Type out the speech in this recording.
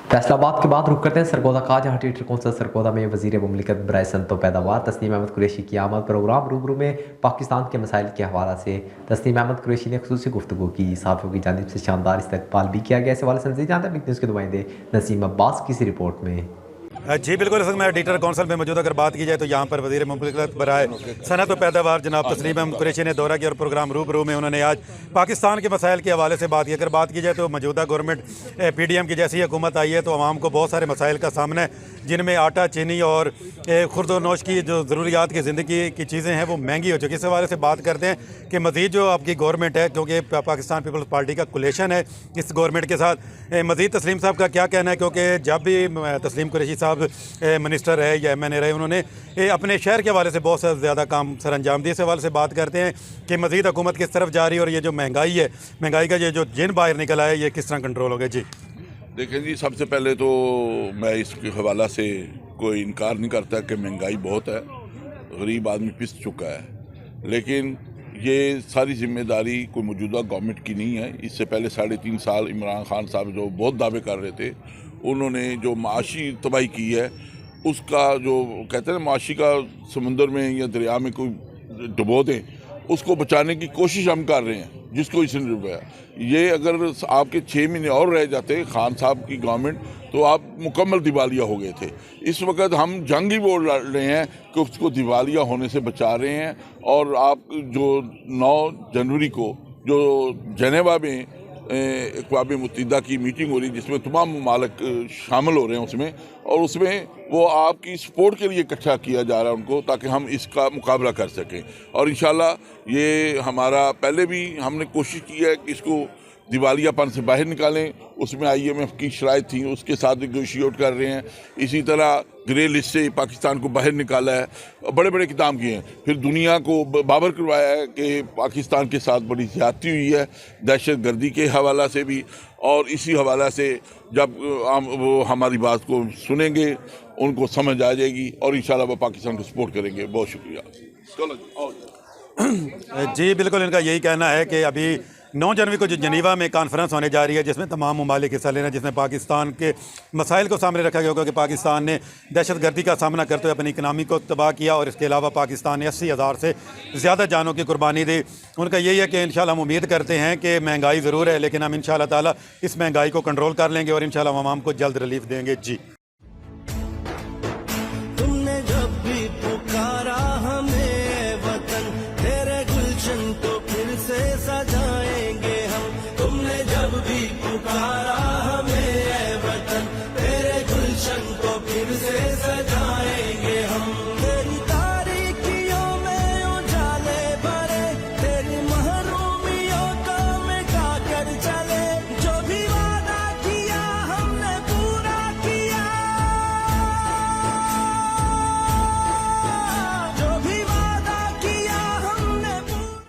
फैसलाबाद के बाद रुक करते हैं सरगोदा का, जहाँ थिएटर कौंसल सरगोदा में वजीर मुमलिकत बराए सनत व पैदावार तस्नीम अहमद कुरैशी की आमद। प्रोग्राम रूबरू में पाकिस्तान के मसाइल के हवाला से तस्नीम अहमद कुरैशी ने खुसूसी गुफ्तगू की। सहाफ़ियों की जानिब से शानदार इस्तकबाल भी किया गया। इस हवाले से मज़ीद जानते हैं न्यूज़ के नुमाइंदे नसीम अब्बास की इस रिपोर्ट में। जी बिल्कुल, इस वक्त मैं थिएटर कौंसल में मौजूद। अगर बात की जाए तो यहाँ पर वज़ीर मुमलिकत बराए सनत व पैदावार जनाब तस्नीम अहमद कुरैशी ने दौरा किया और प्रोग्राम रूबरू में उन्होंने आज पाकिस्तान के मसाइल के हवाले से बात की। अगर बात की जाए तो मौजूदा गवर्नमेंट PDM की जैसी हुकूमत आई है तो आवाम को बहुत सारे मसाइल का सामना है, जिनमें आटा, चीनी और खुर्द व नोश की जो ज़रूरियात की ज़िंदगी की चीज़ें हैं वो महंगी हो चुकी है। इस हवाले से बात करते हैं कि मज़ीद जो आपकी गवर्नमेंट है, क्योंकि पाकिस्तान पीपल्स पार्टी का कोलेशन है इस गवर्नमेंट के साथ, मज़ीद तस्लीम साहब का क्या कहना है, क्योंकि जब भी तस्लीम कुरैशी साहब मिनिस्टर है या MNA रहे, उन्होंने अपने शहर के हवाले से बहुत से ज़्यादा काम सर अंजाम दिए। इस हवाले से बात करते हैं कि मज़ीद हुकूमत किस तरफ जा रही है और ये जो महंगाई है, महंगाई का ये जो जिन बाहर निकला है, ये किस तरह कंट्रोल हो गया। जी देखें जी, सबसे पहले तो मैं इसके हवाला से कोई इनकार नहीं करता कि महंगाई बहुत है, गरीब आदमी पिस चुका है, लेकिन ये सारी जिम्मेदारी कोई मौजूदा गवर्नमेंट की नहीं है। इससे पहले 3.5 साल इमरान खान साहब जो बहुत दावे कर रहे थे, उन्होंने जो माशी तबाही की है, उसका जो कहते हैं माशी का समुंदर में या दरिया में कोई डुबो दें, उसको बचाने की कोशिश हम कर रहे हैं, जिसको इसने डुबाया। ये अगर आपके 6 महीने और रह जाते खान साहब की गवर्नमेंट, तो आप मुकम्मल दिवालिया हो गए थे। इस वक्त हम जंग ही बोल रहे हैं कि उसको दिवालिया होने से बचा रहे हैं। और आप जो 9 जनवरी को जो जनेवा में अक़वाम मुत्तहिदा की मीटिंग हो रही, जिसमें तमाम ममालिक शामिल हो रहे हैं उसमें वो आपकी सपोर्ट के लिए इकट्ठा किया जा रहा है उनको, ताकि हम इसका मुकाबला कर सकें। और इंशाल्लाह ये हमारा पहले भी हमने कोशिश की है कि इसको दिवालियापन से बाहर निकालें। उसमें IMF की शराइत थी, उसके साथ नेगोशिएट कर रहे हैं। इसी तरह ग्रे लिस्ट से पाकिस्तान को बाहर निकाला है, बड़े बड़े इक़दाम किए हैं। फिर दुनिया को बाबर करवाया है कि पाकिस्तान के साथ बड़ी ज़्यादती हुई है दहशत गर्दी के हवाला से भी। और इसी हवाला से जब वो हमारी बात को सुनेंगे, उनको समझ आ जाएगी और इंशाल्लाह वो पाकिस्तान को सपोर्ट करेंगे। बहुत शुक्रिया। जी बिल्कुल, इनका यही कहना है कि अभी 9 जनवरी को जो जनीवा में कॉन्फ्रेंस होने जा रही है, जिसमें तमाम ममालिक हिस्सा लेना, जिसमें पाकिस्तान के मसाइल को सामने रखा गया होगा कि पाकिस्तान ने दहशत गर्दी का सामना करते हुए अपनी इकनॉमी को तबाह किया और इसके अलावा पाकिस्तान ने 80,000 से ज़्यादा जानों की कुर्बानी दी। उनका यही है कि इंशाल्लाह हम उम्मीद करते हैं कि महंगाई ज़रूर है, लेकिन हम इंशाल्लाह ताला इस महंगाई को कंट्रोल कर लेंगे और इंशाल्लाह आवाम को जल्द रिलीफ देंगे। जी।